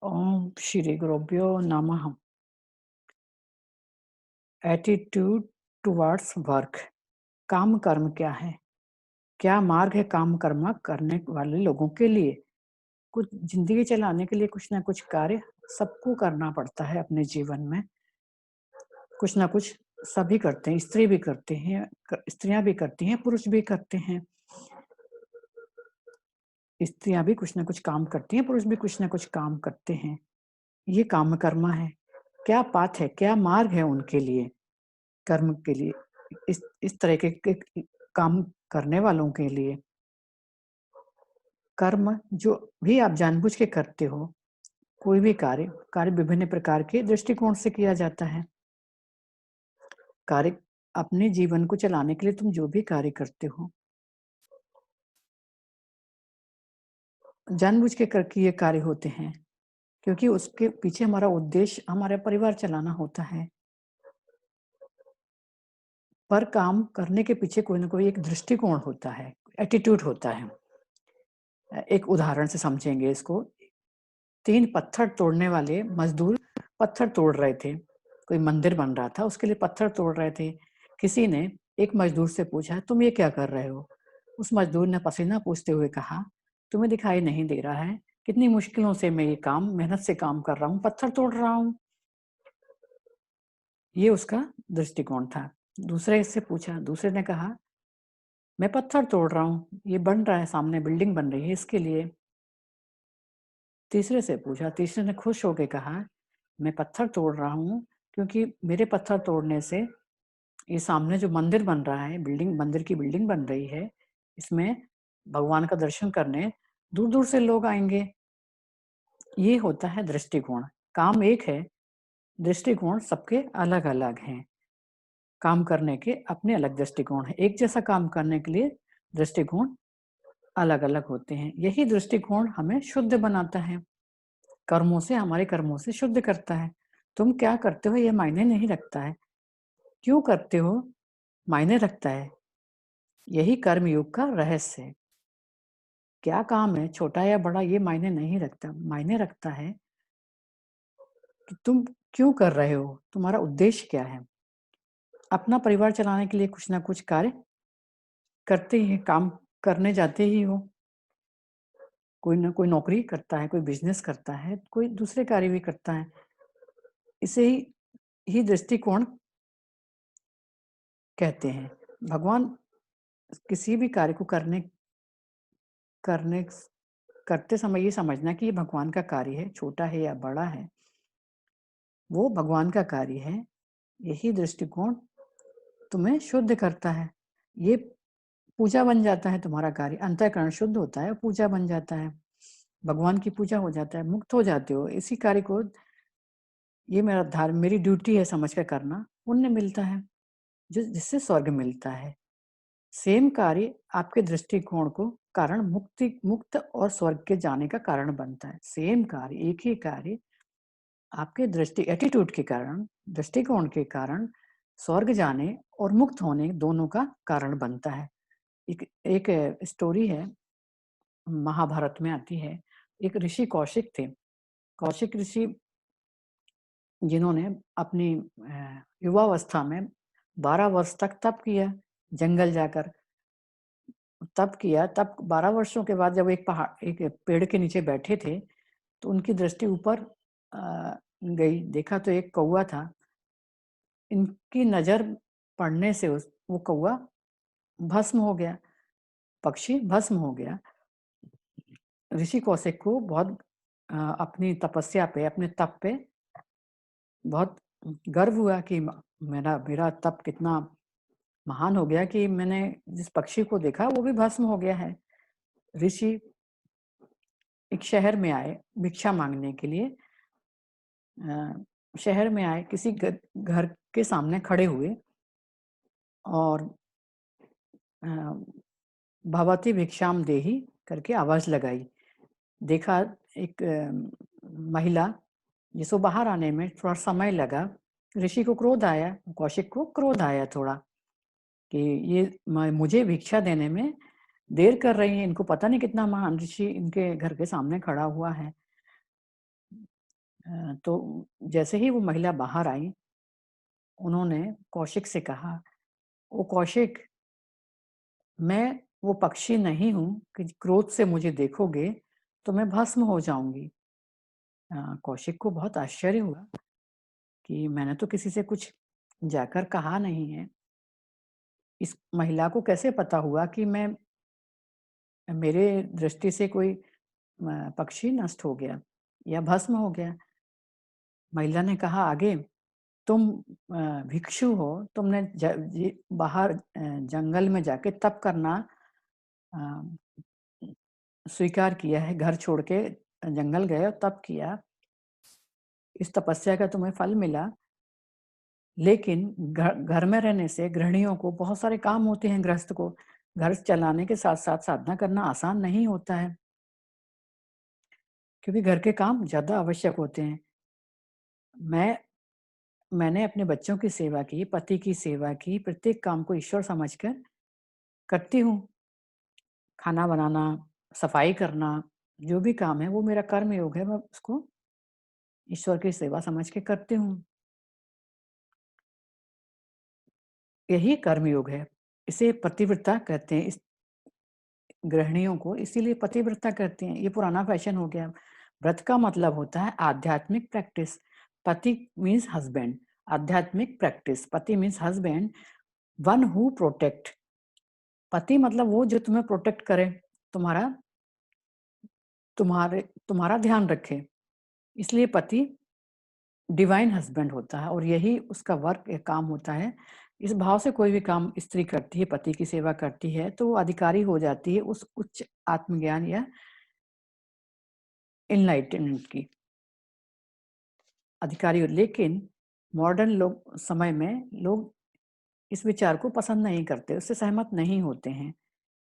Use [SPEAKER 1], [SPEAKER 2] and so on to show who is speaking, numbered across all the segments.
[SPEAKER 1] ओम श्री गुरुभ्यो नमः। Attitude towards work. काम कर्म क्या है? क्या मार्ग है काम कर्म करने वाले लोगों के लिए? कुछ जिंदगी चलाने के लिए कुछ ना कुछ कार्य सबको करना पड़ता है अपने जीवन में। कुछ ना कुछ सभी करते हैं, स्त्री भी करते हैं, स्त्रियां भी करती हैं, पुरुष भी करते हैं। स्त्रियां भी कुछ ना कुछ काम करती हैं, पुरुष भी कुछ ना कुछ काम करते हैं। ये काम कर्म है। क्या पाथ है, क्या मार्ग है उनके लिए, कर्म के लिए, इस तरह के काम करने वालों के लिए? कर्म जो भी आप जानबूझ के करते हो, कोई भी कार्य विभिन्न प्रकार के दृष्टिकोण से किया जाता है। कार्य अपने जीवन को चलाने के लिए तुम जो भी कार्य करते हो, जानबूझ के कर किए कार्य होते हैं, क्योंकि उसके पीछे हमारा उद्देश्य हमारा परिवार चलाना होता है। पर काम करने के पीछे कोई ना कोई एक दृष्टिकोण होता है, एटीट्यूड होता है। एक उदाहरण से समझेंगे इसको। 3 पत्थर तोड़ने वाले मजदूर पत्थर तोड़ रहे थे। कोई मंदिर बन रहा था, उसके लिए पत्थर तोड़ रहे थे। किसी ने एक मजदूर से पूछा, "तुम ये क्या कर रहे हो?" उस मजदूर ने पसीना पोंछते हुए कहा, "तुम्हें दिखाई नहीं दे रहा है? कितनी मुश्किलों से मैं ये काम मेहनत से काम कर रहा हूँ, पत्थर तोड़ रहा हूँ।" ये उसका दृष्टिकोण था। दूसरे से पूछा, दूसरे ने कहा, "मैं पत्थर तोड़ रहा हूँ, ये बन रहा है, सामने बिल्डिंग बन रही है इसके लिए।" तीसरे से पूछा, तीसरे ने खुश होके कहा, "मैं पत्थर तोड़ रहा हूँ क्योंकि मेरे पत्थर तोड़ने से ये सामने जो मंदिर बन रहा है, मंदिर की बिल्डिंग बन रही है, इसमें भगवान का दर्शन करने दूर-दूर से लोग आएँगे।" ये होता है दृष्टिकोण। काम एक है, दृष्टिकोण सबके अलग-अलग हैं। काम करने के अपने अलग दृष्टिकोण हैं। एक जैसा काम करने के लिए दृष्टिकोण अलग-अलग होते हैं। यही दृष्टिकोण हमें शुद्ध बनाता है। हमारे कर्मों से शुद्ध करता है। तुम क्या करते हो ये मायने नहीं रखता है। क्यों करते हो मायने रखता है। यही कर्मयोग का रहस्य है। क्या काम है, छोटा या बड़ा, ये मायने नहीं रखता। मायने रखता है कि तुम क्यों कर रहे हो, तुम्हारा उद्देश्य क्या है। अपना परिवार चलाने के लिए कुछ ना कुछ कार्य करते ही हैं, काम करने जाते ही हो। कोई ना कोई नौकरी करता है, कोई बिज़नेस करता है, कोई दूसरे कार्य भी करता है। इसे ही दृष्टिकोण कहते हैं। भगवान किसी भी कार्य को करने करते समय ये समझना कि ये भगवान का कार्य है, छोटा है या बड़ा है, वो भगवान का कार्य है। यही दृष्टिकोण तुम्हें शुद्ध करता है। ये पूजा बन जाता है तुम्हारा कार्य, अंतःकरण शुद्ध होता है, पूजा बन जाता है। भगवान की पूजा हो जाता है, मुक्त हो जाते हो। इसी कार्य को ये मेरी ड्यूटी है समझ कर करना, पुण्य मिलता है, जिससे स्वर्ग मिलता है। सेम कार्य आपके दृष्टिकोण को कारण मुक्त और स्वर्ग के जाने का कारण बनता है। सेम कार्य, एक ही कार्य आपके एटीट्यूड के कारण, दृष्टिकोण के कारण स्वर्ग जाने और मुक्त होने दोनों का कारण बनता है। एक एक स्टोरी है, महाभारत में आती है। एक ऋषि कौशिक थे। कौशिक ऋषि जिन्होंने अपनी युवावस्था में 12 वर्ष तक तप किया, जंगल जाकर तप किया। तब 12 वर्षों के बाद जब एक पेड़ के नीचे बैठे थे, तो उनकी दृष्टि ऊपर गई, देखा तो एक कौवा था। इनकी नज़र पड़ने से वो कौवा भस्म हो गया, पक्षी भस्म हो गया। ऋषि कौशिक को बहुत अपनी तपस्या पे, अपने तप पे बहुत गर्व हुआ कि मेरा मेरा तप कितना महान हो गया कि मैंने जिस पक्षी को देखा वो भी भस्म हो गया है। ऋषि एक शहर में आए भिक्षा मांगने के लिए। शहर में आए, किसी घर के सामने खड़े हुए और अ, भवती भिक्षाम देहि करके आवाज़ लगाई। देखा एक महिला, जिसको बाहर आने में थोड़ा समय लगा। ऋषि को क्रोध आया, कौशिक को क्रोध आया थोड़ा कि ये मुझे भिक्षा देने में देर कर रही हैं, इनको पता नहीं कितना महान ऋषि इनके घर के सामने खड़ा हुआ है। तो जैसे ही वो महिला बाहर आई, उन्होंने कौशिक से कहा, "ओ कौशिक, मैं वो पक्षी नहीं हूँ कि क्रोध से मुझे देखोगे तो मैं भस्म हो जाऊँगी।" कौशिक को बहुत आश्चर्य हुआ कि मैंने तो किसी से कुछ जाकर कहा नहीं है। इस महिला को कैसे पता हुआ कि मैं मेरे दृष्टि से कोई पक्षी नष्ट हो गया या भस्म हो गया। महिला ने कहा आगे, तुम भिक्षु हो, तुमने बाहर जंगल में जाके तप करना अ, स्वीकार किया है, घर छोड़ के जंगल गए और तप किया, इस तपस्या का तुम्हें फल मिला। लेकिन घर में रहने से गृहिणियों को बहुत सारे काम होते हैं, गृहस्थ को घर चलाने के साथ साथ साधना करना आसान नहीं होता है, क्योंकि घर के काम ज्यादा आवश्यक होते हैं। मैं मैंने अपने बच्चों की सेवा की, पति की सेवा की, प्रत्येक काम को ईश्वर समझकर करती हूँ। खाना बनाना, सफाई करना, जो भी काम है वो मेरा कर्म योग है, मैं उसको ईश्वर की सेवा समझ के करती हूँ। यही कर्म योग है। इसे पतिव्रता कहते हैं। इस गृहिणियों को इसीलिए पतिव्रता कहते हैं। ये पुराना फैशन हो गया। व्रत का मतलब होता है आध्यात्मिक प्रैक्टिस। पति मीन्स हस्बैंड, आध्यात्मिक प्रैक्टिस। पति means husband, one who protect. पति मतलब वो जो तुम्हें प्रोटेक्ट करे, तुम्हारा तुम्हारे तुम्हारा ध्यान रखे। इसलिए पति डिवाइन हस्बैंड होता है और यही उसका वर्क या काम होता है। इस भाव से कोई भी काम स्त्री करती है, पति की सेवा करती है, तो वो अधिकारी हो जाती है उस उच्च आत्मज्ञान या एनलाइटनमेंट की, अधिकारी हो। लेकिन मॉडर्न लोग समय में लोग इस विचार को पसंद नहीं करते, उससे सहमत नहीं होते हैं।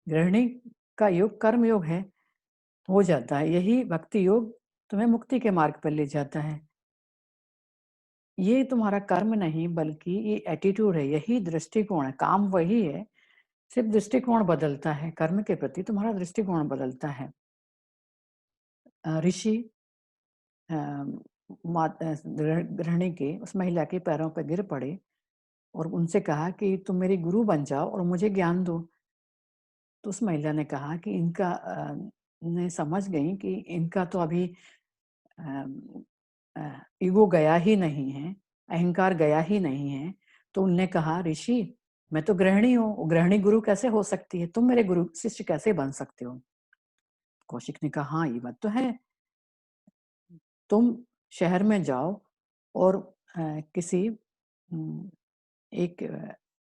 [SPEAKER 1] गृहिणी का योग कर्म योग है, हो जाता है। यही भक्ति योग तुम्हें मुक्ति के मार्ग पर ले जाता है। ये तुम्हारा कर्म नहीं बल्कि ये एटीट्यूड है, यही दृष्टिकोण है। काम वही है, सिर्फ दृष्टिकोण बदलता है। कर्म के प्रति तुम्हारा दृष्टिकोण बदलता है। ऋषि गृहिणी के उस महिला के पैरों पर गिर पड़े और उनसे कहा कि तुम मेरी गुरु बन जाओ और मुझे ज्ञान दो। तो उस महिला ने कहा कि इनका ने समझ गई कि इनका तो अभी ईगो गया ही नहीं है, अहंकार गया ही नहीं है। तो उनने कहा, ऋषि मैं तो गृहिणी हूँ, गृहिणी गुरु कैसे हो सकती है? तुम मेरे गुरु शिष्य कैसे बन सकते हो? कौशिक ने कहा, हाँ ये बात तो है। तुम शहर में जाओ और किसी एक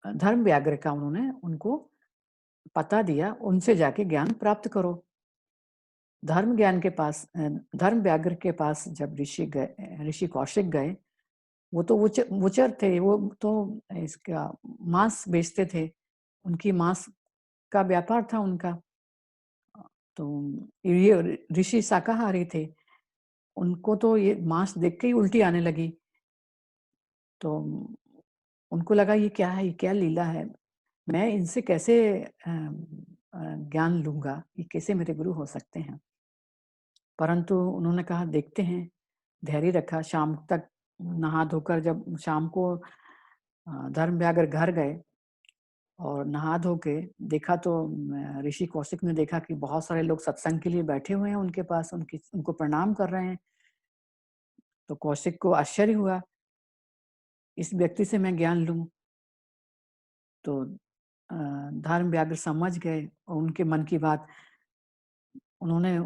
[SPEAKER 1] धर्म व्याग्र का उन्होंने उनको पता दिया, उनसे जाके ज्ञान प्राप्त करो। धर्म ज्ञान के पास धर्म व्याग्र के पास जब ऋषि कौशिक गए, वो तो वुचर थे, वो तो इसका मांस बेचते थे, उनकी मांस का व्यापार था उनका। तो ये ऋषि शाकाहारी थे, उनको तो ये मांस देख के ही उल्टी आने लगी। तो उनको लगा ये क्या है, ये क्या लीला है, मैं इनसे कैसे ज्ञान लूंगा, ये कैसे मेरे गुरु हो सकते हैं। परंतु उन्होंने कहा देखते हैं, धैर्य रखा। शाम तक नहा धोकर जब शाम को धर्म व्यागर घर गए और नहा धो के देखा तो ऋषि कौशिक ने देखा कि बहुत सारे लोग सत्संग के लिए बैठे हुए हैं उनके पास, उनको प्रणाम कर रहे हैं। तो कौशिक को आश्चर्य हुआ, इस व्यक्ति से मैं ज्ञान लूं। तो धर्म व्याग्र समझ गए और उनके मन की बात उन्होंने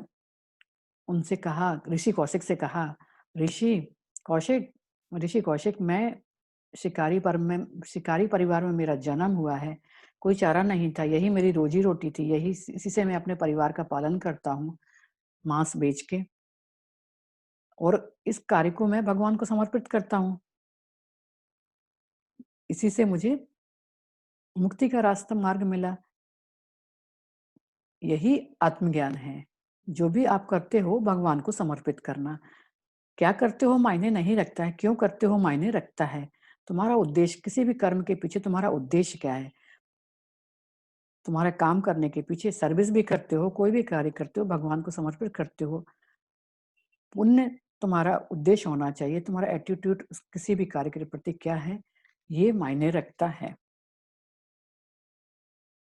[SPEAKER 1] उनसे कहा, ऋषि कौशिक से कहा, ऋषि कौशिक ऋषि कौशिक मैं शिकारी परिवार में मेरा जन्म हुआ है, कोई चारा नहीं था, यही मेरी रोजी रोटी थी, यही इसी से मैं अपने परिवार का पालन करता हूँ, मांस बेच के। और इस कार्य को मैं भगवान को समर्पित करता हूँ, इसी से मुझे मुक्ति का रास्ता मार्ग मिला। यही आत्मज्ञान है। जो भी आप करते हो भगवान को समर्पित करना। क्या करते हो मायने नहीं रखता है, क्यों करते हो मायने रखता है। तुम्हारा उद्देश्य, किसी भी कर्म के पीछे तुम्हारा उद्देश्य क्या है। तुम्हारा काम करने के पीछे, सर्विस भी करते हो, कोई भी कार्य करते हो भगवान को समर्पित करते हो, पुण्य तुम्हारा उद्देश्य होना चाहिए, तुम्हारा एटीट्यूड किसी भी कार्य के प्रति क्या है, ये मायने रखता है।